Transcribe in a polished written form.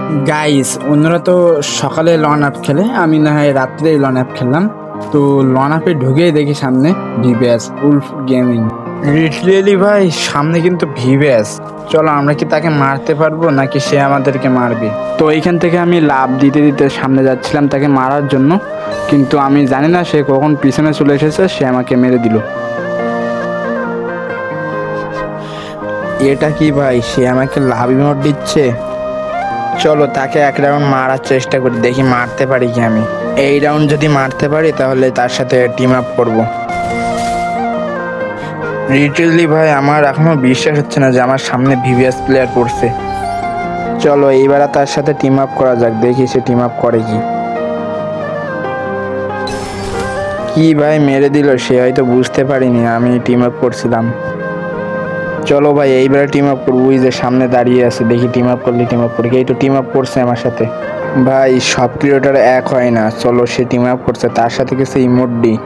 Guys অন্যরা তো সকালে লন আপ খেলে, আমি না হয় রাত্রে লন আপ খেললাম। তো লন আপে ঢুকেই দেখি সামনে ভিভিএস উলফ গেমিং। লিটারেলি ভাই সামনে কিন্তু ভিভিএস। চলো আমরা কি তাকে মারতে পারবো নাকি সে আমাদেরকে মারবে? তো এইখান থেকে আমি লাভ দিতে দিতে সামনে যাচ্ছিলাম তাকে মারার জন্য, কিন্তু আমি জানি না সে কখন পিছনে চলে এসেছে, সে আমাকে মেরে দিল। এটা কি ভাই, সে আমাকে লাভ ইমোট দিচ্ছে। চলো তাকে এক রাউন্ড মারার চেষ্টা করি, দেখি মারতে পারি কি আমি। এই রাউন্ড যদি মারতে পারি তাহলে তার সাথে টিম আপ করবো। লিটারেলি ভাই আমার এখনো বিশ্বাস হচ্ছে না যে আমার সামনে ভিভিএস প্লেয়ার পড়ছে। চলো এইবার তার সাথে টিম আপ করা যাক, দেখি সে টিম আপ করে কি। কি ভাই মেরে দিল, সে হয়তো বুঝতে পারিনি আমি টিম আপ করছিলাম। চলো ভাই এইবারে টিম আপ করবো, ওই যে সামনে দাঁড়িয়ে আছে, দেখি টিম আপ করলে টিম আপ করি। এই তো টিম আপ করছে আমার সাথে। ভাই সব ক্রিয়েটর এক হয় না, চলো সে টিম আপ করছে, তার সাথে কিছু ইমোট দিই।